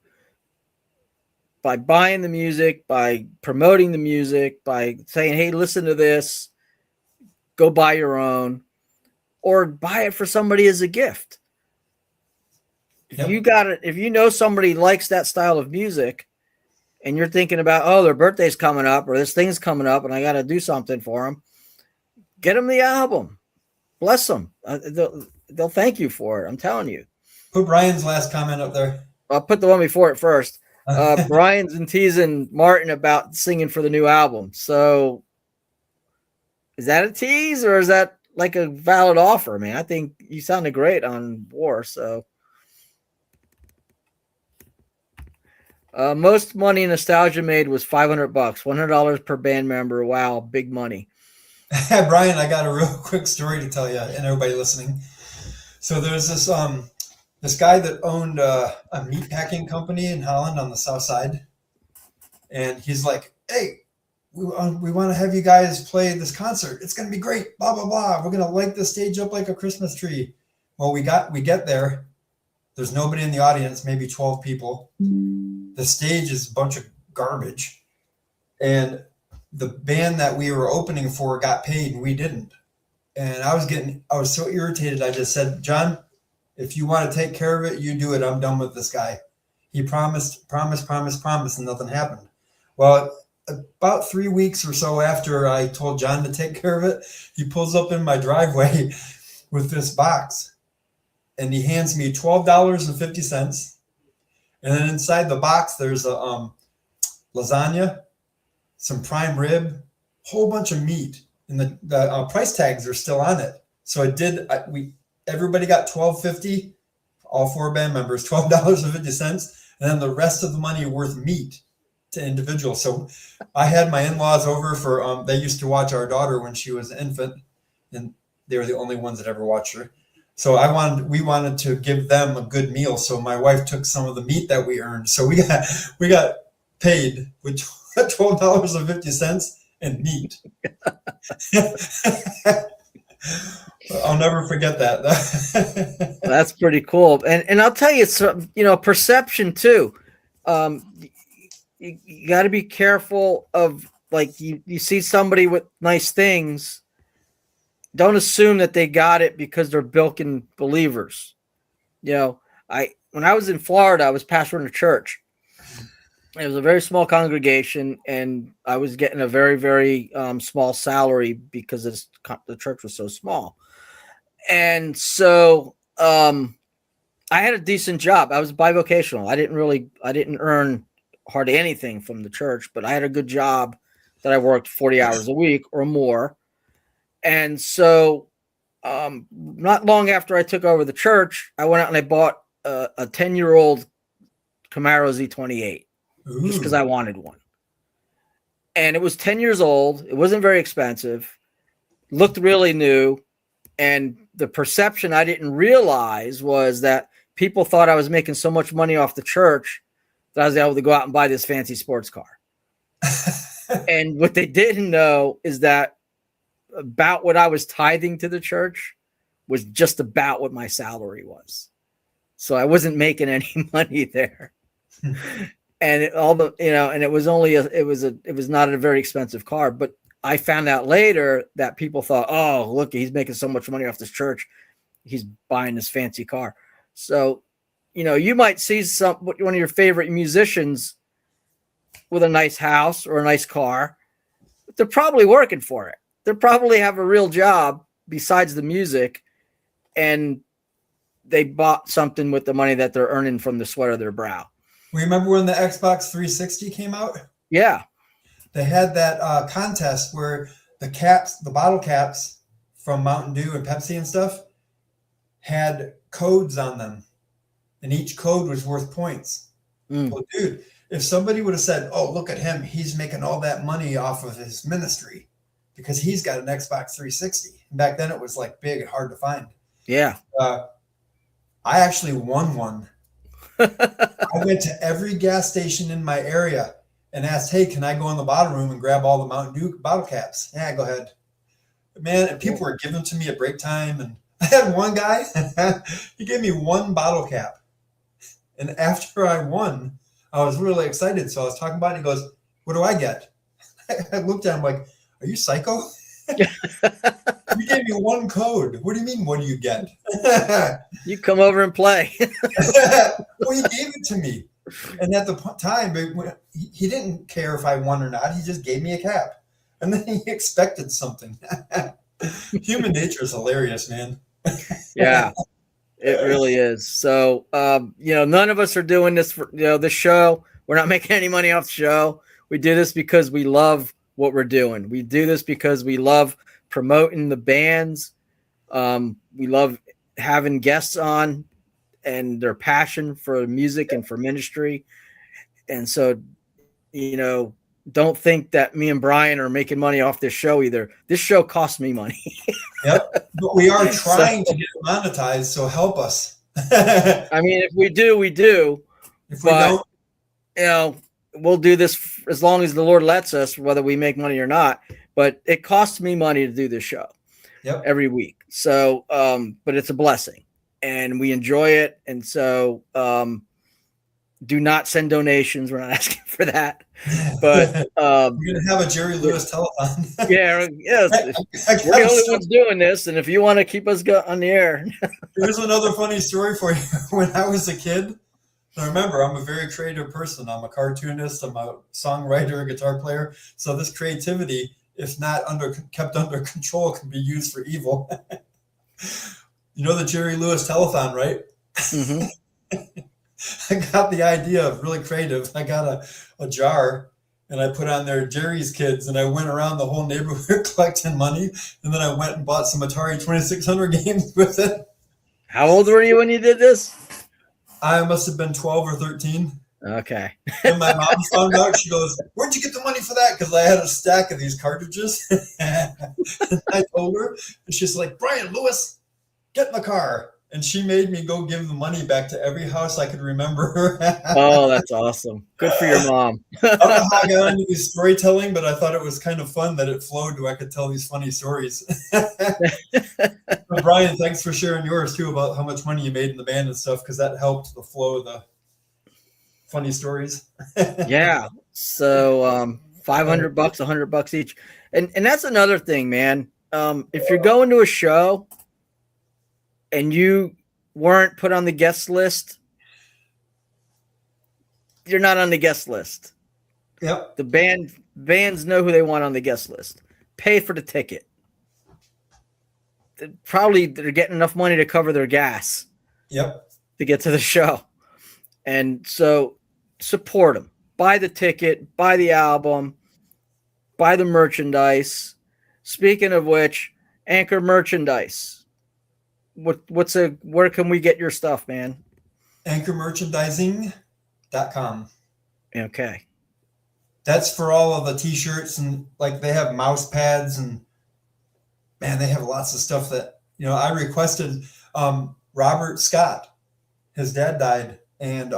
by buying the music, by promoting the music, by saying, hey, listen to this, go buy your own, or buy it for somebody as a gift. Yep. If you know somebody likes that style of music and you're thinking about, oh, their birthday's coming up or this thing's coming up and I got to do something for them, get them the album. Bless them. They'll thank you for it. I'm telling you. Put Brian's last comment up there. I'll put the one before it first. Brian's been teasing Martin about singing for the new album. So is that a tease or is that like a valid offer, man? I think you sounded great on War. So most money Nostalgia made was $500, $100 per band member. Wow, big money. Brian, I got a real quick story to tell you and everybody listening. So there's this guy that owned a meat packing company in Holland on the south side. And he's like, hey, we want to have you guys play this concert. It's going to be great, blah, blah, blah. We're going to light the stage up like a Christmas tree. Well, we get there. There's nobody in the audience, maybe 12 people. The stage is a bunch of garbage. And the band that we were opening for got paid and we didn't. And I was so irritated. I just said, John, if you want to take care of it, you do it. I'm done with this guy. He promised, and nothing happened. Well, about 3 weeks or so after I told John to take care of it, he pulls up in my driveway with this box and he hands me $12.50. And then inside the box, there's a lasagna, some prime rib, whole bunch of meat, and the price tags are still on it. So everybody got $12.50, all 4 band members, $12.50, and then the rest of the money worth meat to individuals. So I had my in-laws over for they used to watch our daughter when she was an infant, and they were the only ones that ever watched her. So we wanted to give them a good meal. So my wife took some of the meat that we earned. So we got paid with $12.50 and meat. I'll never forget that. That's pretty cool. And I'll tell you, it's perception too. you got to be careful of, like, you see somebody with nice things. Don't assume that they got it because they're bilking believers. When I was in Florida, I was pastoring a church. It was a very small congregation, and I was getting a very, very small salary because the church was so small. And so I had a decent job. I was bivocational. I didn't earn hardly anything from the church, but I had a good job that I worked 40 hours a week or more. And so not long after I took over the church, I went out and I bought a 10-year-old Camaro Z28 just because I wanted one. And it was 10 years old. It wasn't very expensive. Looked really new. And the perception I didn't realize was that people thought I was making so much money off the church that I was able to go out and buy this fancy sports car. And what they didn't know is that about what I was tithing to the church was just about what my salary was. So I wasn't making any money there. And it was not a very expensive car, but I found out later that people thought, oh, look, he's making so much money off this church. He's buying this fancy car. So, you might see one of your favorite musicians with a nice house or a nice car, but they're probably working for it. They probably have a real job besides the music, and they bought something with the money that they're earning from the sweat of their brow. Remember when the Xbox 360 came out? Yeah. They had that contest where the bottle caps from Mountain Dew and Pepsi and stuff had codes on them, and each code was worth points. Well, dude, if somebody would have said, oh, look at him, he's making all that money off of his ministry because he's got an Xbox 360. And back then it was like big and hard to find. Yeah. I actually won one. I went to every gas station in my area and asked, hey, can I go in the bottle room and grab all the Mountain Dew bottle caps? Yeah, go ahead. Man, and people were giving them to me at break time. And I had one guy, he gave me one bottle cap. And after I won, I was really excited. So I was talking about it. And he goes, what do I get? I looked at him like, are you psycho? You gave me one code. What do you mean, what do you get? You come over and play. Well, he gave it to me. And at the time, he didn't care if I won or not. He just gave me a cap. And then he expected something. Human nature is hilarious, man. Yeah, it really is. So, none of us are doing this for, this show. We're not making any money off the show. We do this because we love what we're doing. We do this because we love promoting the bands. We love having guests on and their passion for music and for ministry. And so, don't think that me and Bryan are making money off this show either. This show costs me money. Yep. But we are trying to get it monetized, so help us. I mean, if we do, we do. If we don't, we'll do this as long as the Lord lets us, whether we make money or not. But it costs me money to do this show every week. So, but it's a blessing and we enjoy it. And so, do not send donations. We're not asking for that. But we're going to have a Jerry Lewis telethon. Yes. We're the only ones doing this. And if you want to keep us on the air. Here's another funny story for you. When I was a kid, now remember, I'm a very creative person. I'm a cartoonist. I'm a songwriter, a guitar player. So this creativity, if not kept under control, can be used for evil. You know the Jerry Lewis telethon, right? Mm-hmm. I got the idea of really creative. I got a jar and I put on there Jerry's Kids, and I went around the whole neighborhood collecting money, and then I went and bought some Atari 2600 games with it. How old were you when you did this? I must have been 12 or 13. Okay. And my mom found out. She goes, where'd you get the money for that? Because I had a stack of these cartridges. And I told her, and she's like, Bryan Lewis, get in the car. And she made me go give the money back to every house I could remember. Oh, that's awesome. Good for your mom. I don't know how I got into this storytelling, but I thought it was kind of fun that it flowed to I could tell these funny stories. But Bryan, thanks for sharing yours too about how much money you made in the band and stuff, because that helped the flow of the funny stories. Yeah. So $500, $100 each. And that's another thing, man. If you're going to a show and you weren't put on the guest list, you're not on the guest list. Yep. The bands know who they want on the guest list. Pay for the ticket. Probably they're getting enough money to cover their gas. Yep. To get to the show. And so support them. Buy the ticket, buy the album, buy the merchandise. Speaking of which, Anchor merchandise. Where can we get your stuff, man? Anchormerchandising.com. Okay. That's for all of the t-shirts, and like they have mouse pads, and man, they have lots of stuff that, I requested. Robert Scott, his dad died, and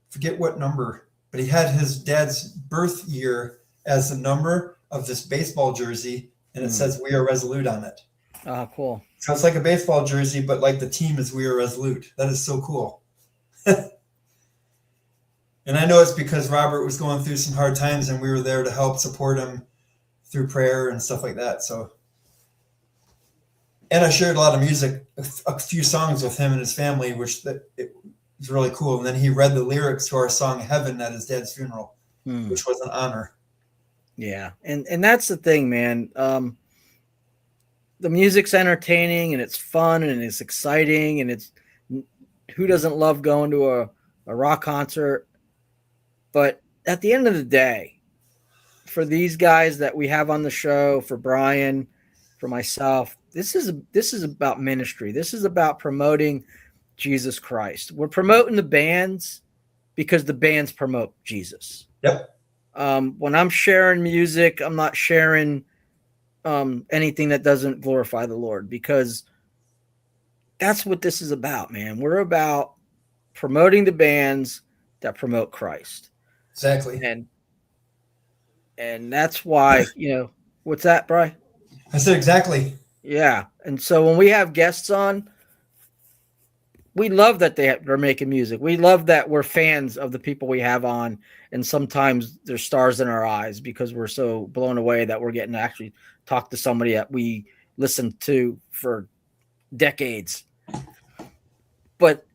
forget what number, but he had his dad's birth year as the number of this baseball jersey, and it says "We Are Resolute" on it. Oh, cool. So it's like a baseball jersey, but like the team is "We Are Resolute." That is so cool. And I know it's because Robert was going through some hard times, and we were there to help support him through prayer and stuff like that. So, and I shared a lot of music, a few songs with him and his family, which it was really cool. And then he read the lyrics to our song "Heaven" at his dad's funeral, which was an honor. Yeah, and that's the thing, man. The music's entertaining and it's fun and it's exciting, and it's who doesn't love going to a rock concert? But at the end of the day, for these guys that we have on the show, for Bryan, for myself, this is about ministry. This is about promoting Jesus Christ. We're promoting the bands because the bands promote Jesus. Yep. When I'm sharing music, I'm not sharing anything that doesn't glorify the Lord, because that's what this is about, man. We're about promoting the bands that promote Christ. Exactly. And that's why, what's that, Brian? I said exactly. Yeah. And so when we have guests on, we love that they're making music. We love that we're fans of the people we have on. And sometimes there's stars in our eyes because we're so blown away that we're getting to actually talk to somebody that we listened to for decades. But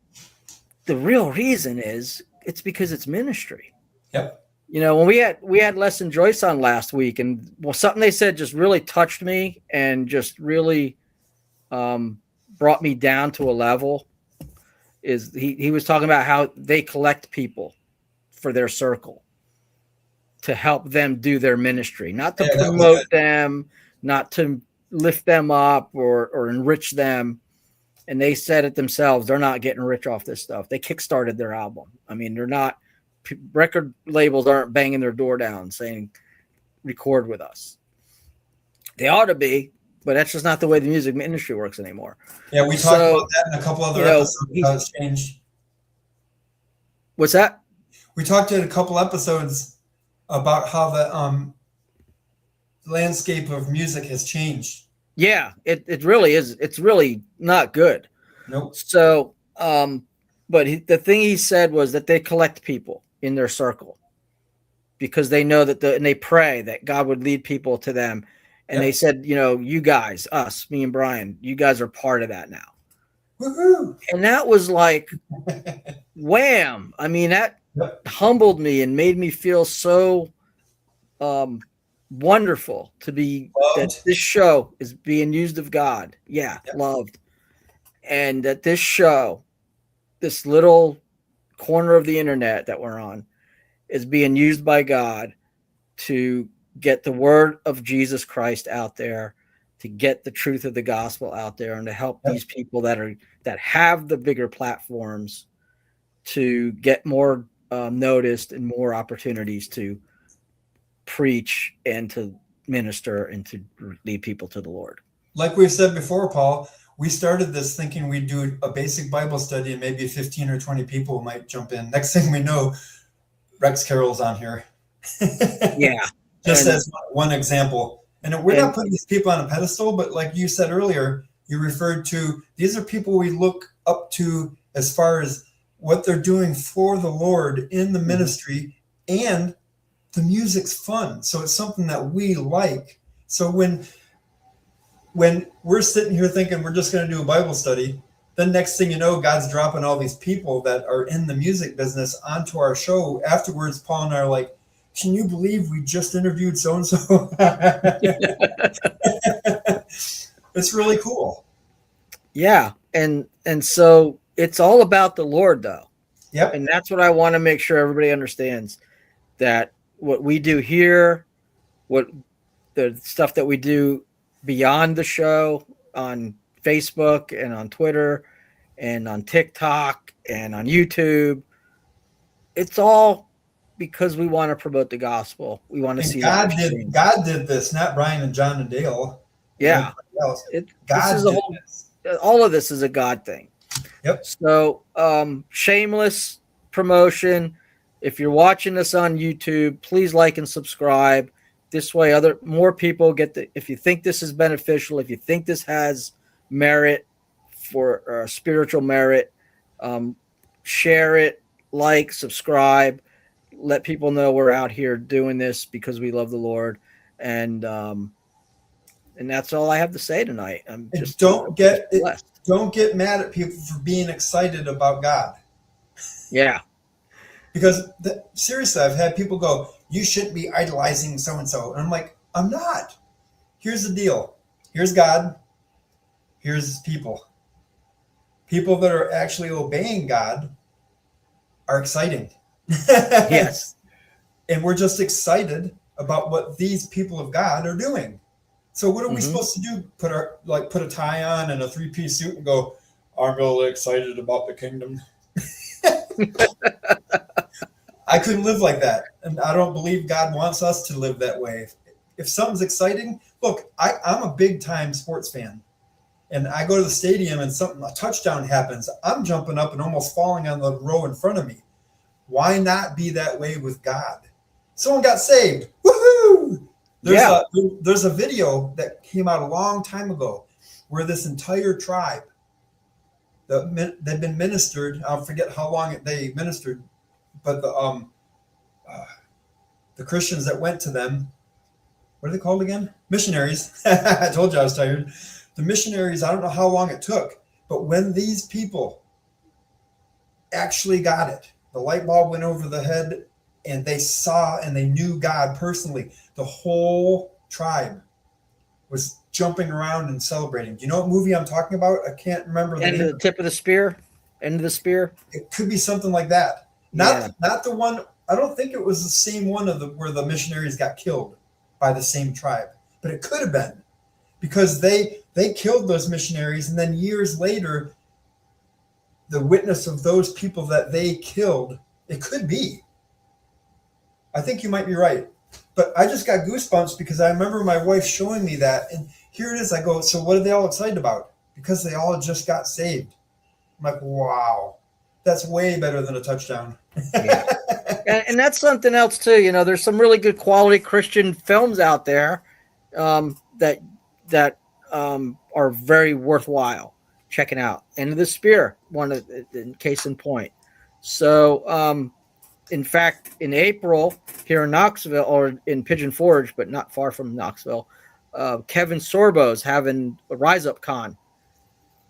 the real reason is it's because it's ministry. Yep. When we had Les and Joyce on last week, and something they said just really touched me and just really brought me down to a level. Is he was talking about how they collect people for their circle to help them do their ministry, not to promote them, not to lift them up or enrich them. And they said it themselves, they're not getting rich off this stuff. They kickstarted their album. I mean, they're not, record labels aren't banging their door down saying, record with us. They ought to be, but that's just not the way the music industry works anymore. Yeah, we talked about that in a couple other episodes, how it's changed. What's that? We talked in a couple episodes about how the landscape of music has changed. Yeah, it really is. It's really not good. Nope. So, but the thing he said was that they collect people in their circle because they know that and they pray that God would lead people to them. And they said, you guys, us, me and Bryan, you guys are part of that now. Woohoo! And that was like, wham. I mean, that humbled me and made me feel so wonderful to be loved. That this show is being used of God. Yeah, loved. And that this show, this little corner of the internet that we're on, is being used by God to get the word of Jesus Christ out there, to get the truth of the gospel out there, and to help these people that have the bigger platforms to get more noticed and more opportunities to preach and to minister and to lead people to the Lord. Like we've said before, Paul, we started this thinking we'd do a basic Bible study and maybe 15 or 20 people might jump in. Next thing we know, Rex Carroll's on here. Yeah. Just as one example. And we're not putting these people on a pedestal, but like you said earlier, you referred to, these are people we look up to as far as what they're doing for the Lord in the ministry and the music's fun. So it's something that we like. So when we're sitting here thinking we're just going to do a Bible study, then next thing you know, God's dropping all these people that are in the music business onto our show. Afterwards, Paul and I are like, can you believe we just interviewed so-and-so? It's really cool. Yeah. And so it's all about the Lord, though. Yep. And that's what I want to make sure everybody understands, that what we do here, what the stuff that we do beyond the show on Facebook and on Twitter and on TikTok and on YouTube, it's all because we want to promote the gospel. We want to see God did this, not Brian and John and Dale. Yeah. All of this is a God thing. Yep. So shameless promotion. If you're watching this on YouTube, please like and subscribe. This way more people get if you think this is beneficial, if you think this has merit for spiritual merit, share it, like, subscribe, let people know we're out here doing this because we love the Lord. And that's all I have to say tonight. Don't get mad at people for being excited about God. Yeah. Because seriously, I've had people go, you shouldn't be idolizing so-and-so. And I'm like, I'm not. Here's the deal. Here's God. Here's his people. People that are actually obeying God are exciting. Yes. And we're just excited about what these people of God are doing. So what are we supposed to do? Put a tie on and a 3-piece suit and go, I'm really excited about the kingdom. I couldn't live like that. And I don't believe God wants us to live that way. If something's exciting, look, I'm a big time sports fan. And I go to the stadium and a touchdown happens. I'm jumping up and almost falling on the row in front of me. Why not be that way with God? Someone got saved. Woohoo! There's a video that came out a long time ago where this entire tribe, they've been ministered. I forget how long they ministered, but the Christians that went to them, what are they called again? Missionaries. I told you I was tired. The missionaries, I don't know how long it took, but when these people actually got it, the light bulb went over the head and they saw and they knew God personally, the whole tribe was jumping around and celebrating. Do you know what movie I'm talking about? I can't remember the name. End of the tip of the spear? End of the spear? It could be something like that. Not the one, I don't think it was the same one where the missionaries got killed by the same tribe, but it could have been because they killed those missionaries, and then years later, the witness of those people that they killed, it could be. I think you might be right. But I just got goosebumps because I remember my wife showing me that, and here it is. I go, so what are they all excited about? Because they all just got saved. I'm like, wow, that's way better than a touchdown. Yeah. And that's something else too. You know, there's some really good quality Christian films out there that are very worthwhile checking out. End of the Spear, case in point. So, in fact, in April here in Knoxville, or in Pigeon Forge, but not far from Knoxville, Kevin Sorbo's having a Rise Up Con.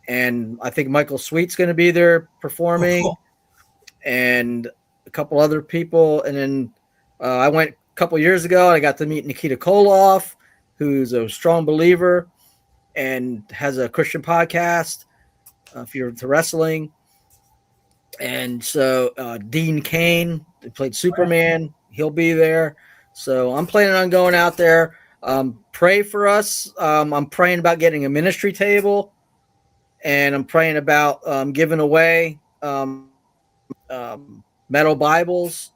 And I think Michael Sweet's going to be there performing, and a couple other people. And then I went a couple years ago, and I got to meet Nikita Koloff, who's a strong believer and has a Christian podcast, if you're into wrestling. And so Dean Cain, who played Superman, he'll be there. So I'm planning on going out there. Pray for us. I'm praying about getting a ministry table, and I'm praying about giving away metal Bibles,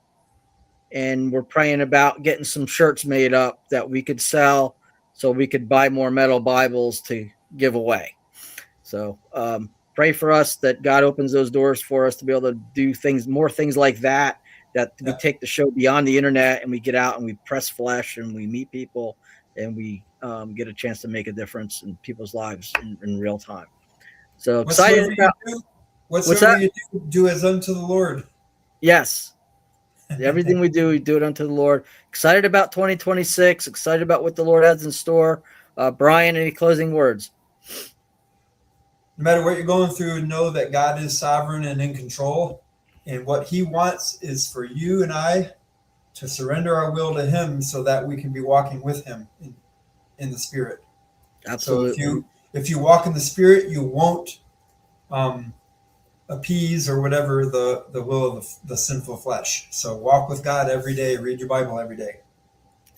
and we're praying about getting some shirts made up that we could sell so we could buy more metal Bibles to give away. So pray for us that God opens those doors for us to be able to do more things like that, we take the show beyond the internet and we get out and we press flesh and we meet people and we get a chance to make a difference in people's lives in real time. So excited about whatsoever you do as unto the Lord. Yes. Everything we do it unto the Lord. Excited about 2026. Excited about what the Lord has in store. Bryan, any closing words? No matter what you're going through, know that God is sovereign and in control. And what he wants is for you and I to surrender our will to him so that we can be walking with him in the spirit. Absolutely. So if you walk in the spirit, you won't appease or whatever the will of the sinful flesh. So walk with God every day. Read your Bible every day.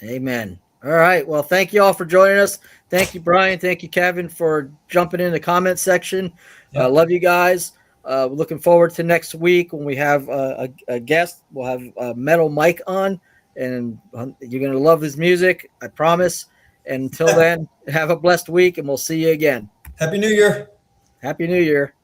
Amen. All right. Well, thank you all for joining us. Thank you, Bryan. Thank you, Kevin, for jumping in the comment section. Yep. Love you guys. Looking forward to next week when we have a guest. We'll have Metal Mike on, and you're going to love his music. I promise. And until then, have a blessed week, and we'll see you again. Happy New Year. Happy New Year.